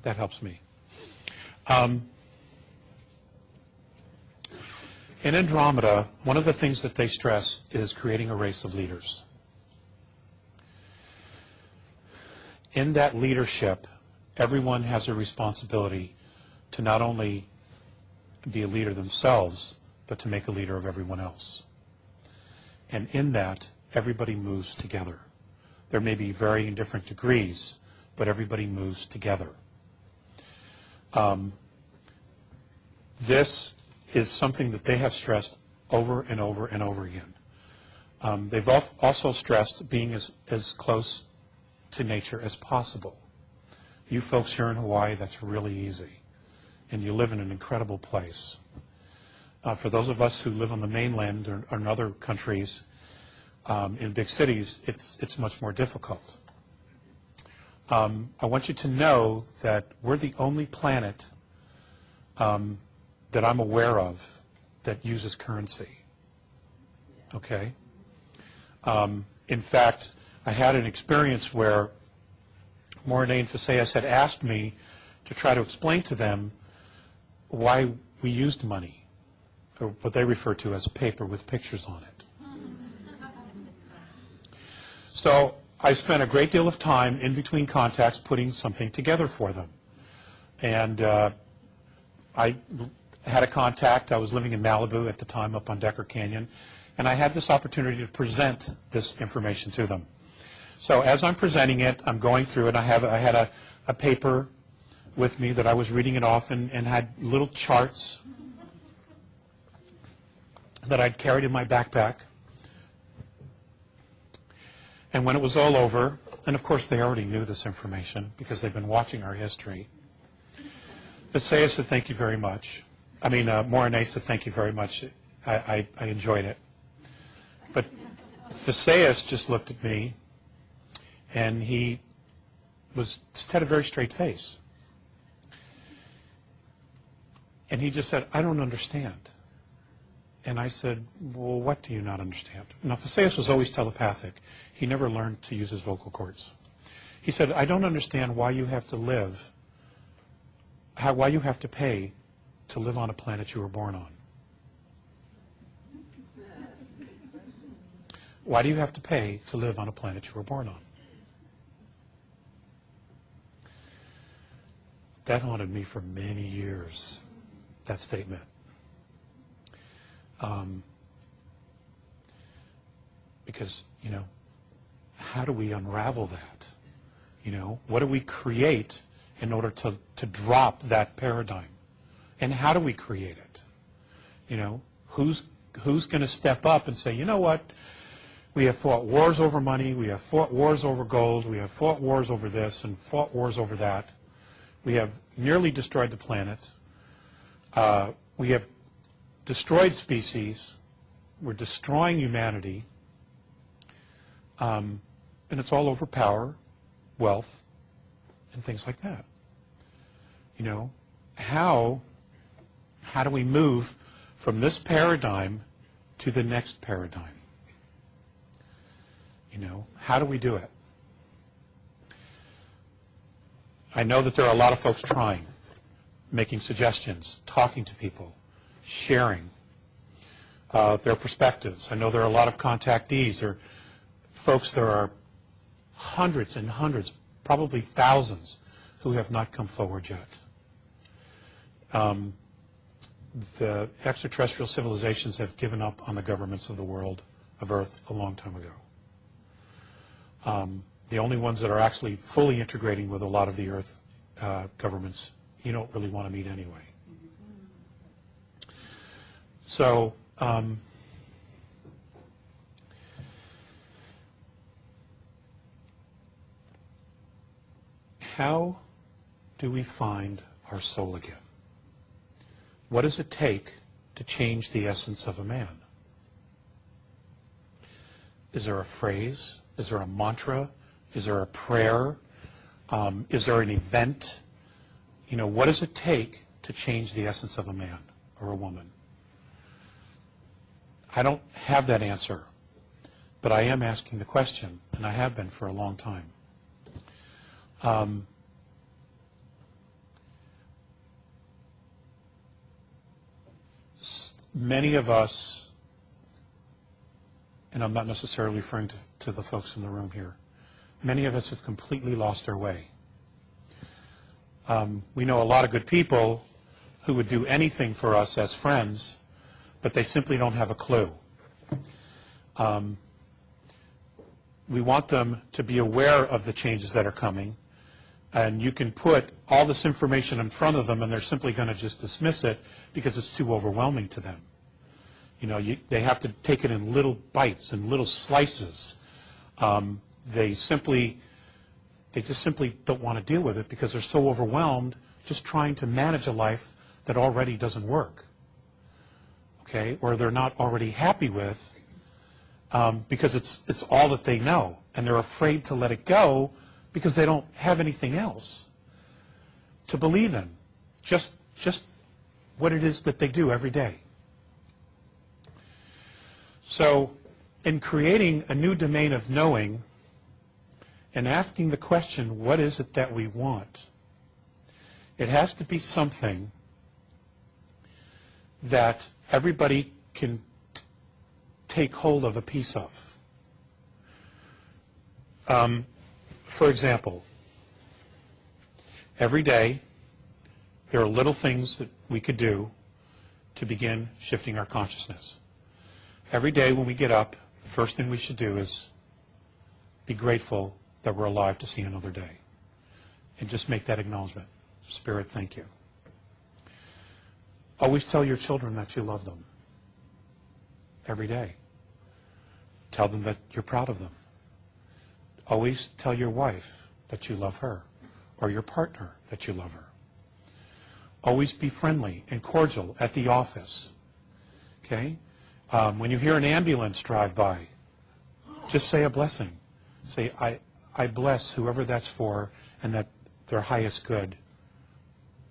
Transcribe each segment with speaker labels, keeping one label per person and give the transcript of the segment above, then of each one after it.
Speaker 1: That helps me. In Andrômeda, one of the things that they stress is creating a race of leaders. In that leadership, everyone has a responsibility to not only be a leader themselves, but to make a leader of everyone else. And in that, everybody moves together. There may be varying different degrees, but everybody moves together. This is something that they have stressed over and over and over again. They've also stressed being as close to nature as possible. You folks here in Hawaii, that's really easy. And you live in an incredible place. For those of us who live on the mainland or in other countries, in big cities, it's much more difficult. I want you to know that we're the only planet that I'm aware of that uses currency. Okay? In fact, I had an experience where Mornay and Faceas had asked me to try to explain to them why we used money, or what they refer to as paper with pictures on it. So I spent a great deal of time in between contacts putting something together for them. And I had a contact. I was living in Malibu at the time up on Decker Canyon, and I had this opportunity to present this information to them. So as I'm presenting it, I'm going through it. I had a paper with me that I was reading it off and had little charts that I'd carried in my backpack. And when it was all over, and of course they already knew this information because they've been watching our history, Faceas said, thank you very much. Mornay said, thank you very much. I enjoyed it. But Faceas just looked at me, and he just had a very straight face. And he just said, I don't understand. And I said, well, what do you not understand? Now, Faceas was always telepathic. He never learned to use his vocal cords. He said, I don't understand why you have to live, why you have to pay to live on a planet you were born on. Why do you have to pay to live on a planet you were born on? That haunted me for many years, that statement. Because, how do we unravel that? What do we create in order to drop that paradigm? And how do we create it? Who's going to step up and say, you know what? We have fought wars over money. We have fought wars over gold. We have fought wars over this and fought wars over that. We have nearly destroyed the planet. We have destroyed species. We're destroying humanity. And it's all over power, wealth, and things like that. How do we move from this paradigm to the next paradigm? How do we do it? I know that there are a lot of folks trying, making suggestions, talking to people, sharing their perspectives. I know there are a lot of contactees or folks, there are hundreds and hundreds, probably thousands, who have not come forward yet. The extraterrestrial civilizations have given up on the governments of the world, of Earth, a long time ago. The only ones that are actually fully integrating with a lot of the Earth governments, you don't really want to meet anyway. So, how do we find our soul again? What does it take to change the essence of a man? Is there a phrase? Is there a mantra? Is there a prayer? Is there an event? What does it take to change the essence of a man or a woman? I don't have that answer, but I am asking the question, and I have been for a long time. many of us, and I'm not necessarily referring to the folks in the room here, many of us have completely lost our way. We know a lot of good people who would do anything for us as friends, but they simply don't have a clue. We want them to be aware of the changes that are coming, and you can put all this information in front of them and they're simply going to just dismiss it because it's too overwhelming to them. You know, they have to take it in little bites and little slices. They just simply don't want to deal with it because they're so overwhelmed just trying to manage a life that already doesn't work, okay, or they're not already happy with, because it's all that they know, and they're afraid to let it go because they don't have anything else to believe in, just what it is that they do every day. So in creating a new domain of knowing and asking the question, what is it that we want? It has to be something that everybody can take hold of a piece of. For example, every day there are little things that we could do to begin shifting our consciousness. Every day when we get up, the first thing we should do is be grateful that we're alive to see another day. And just make that acknowledgement. Spirit, thank you. Always tell your children that you love them. Every day. Tell them that you're proud of them. Always tell your wife that you love her, or your partner that you love her. Always be friendly and cordial at the office. Okay? When you hear an ambulance drive by, just say a blessing. Say, I bless whoever that's for, and that their highest good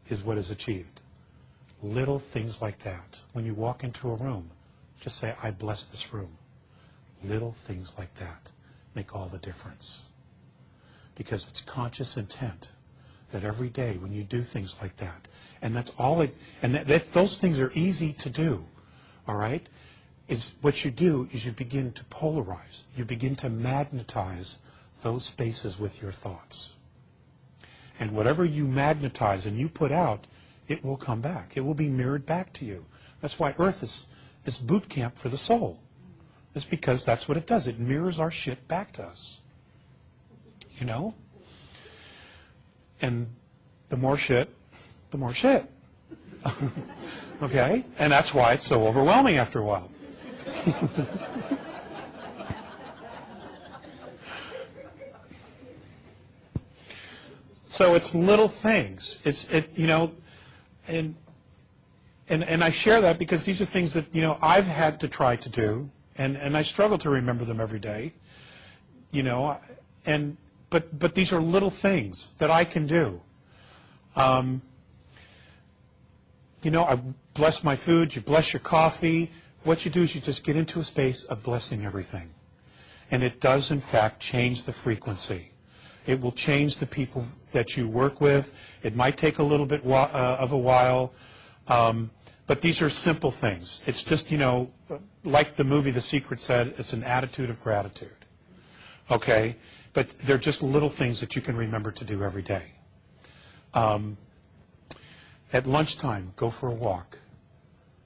Speaker 1: is what is achieved. Little things like that. When you walk into a room, just say, I bless this room. Little things like that make all the difference. Because it's conscious intent that every day when you do things like that, and that's all it, and those things are easy to do, all right? Is what you do is you begin to polarize. You begin to magnetize those spaces with your thoughts. And whatever you magnetize and you put out, it will come back. It will be mirrored back to you. That's why Earth is boot camp for the soul. It's because that's what it does. It mirrors our shit back to us. You know? And the more shit, the more shit. Okay? And that's why it's so overwhelming after a while. So it's little things. You know, and I share that because these are things that, you know, I've had to try to do, and I struggle to remember them every day. You know, but these are little things that I can do. You know, I bless my food, you bless your coffee. What you do is you just get into a space of blessing everything. And it does, in fact, change the frequency. It will change the people that you work with. It might take a little bit of a while, but these are simple things. It's just, you know, like the movie The Secret said, it's an attitude of gratitude. Okay? But they're just little things that you can remember to do every day. At lunchtime, go for a walk.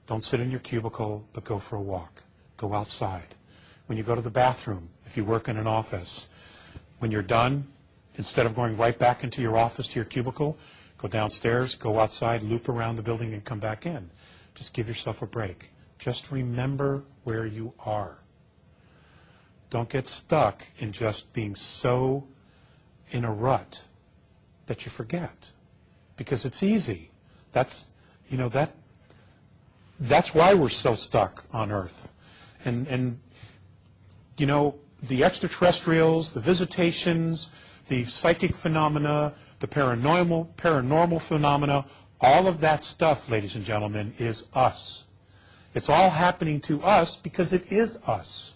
Speaker 1: Don't sit in your cubicle, but go for a walk. Go outside. When you go to the bathroom, if you work in an office, when you're done, instead of going right back into your office to your cubicle, go downstairs, go outside, loop around the building, and come back in. Just give yourself a break. Just remember where you are. Don't get stuck in just being so in a rut that you forget. Because it's easy. That's, you know, that's why we're so stuck on Earth. And you know, the extraterrestrials, the visitations, the psychic phenomena, the paranormal phenomena, all of that stuff, ladies and gentlemen, is us. It's all happening to us because it is us.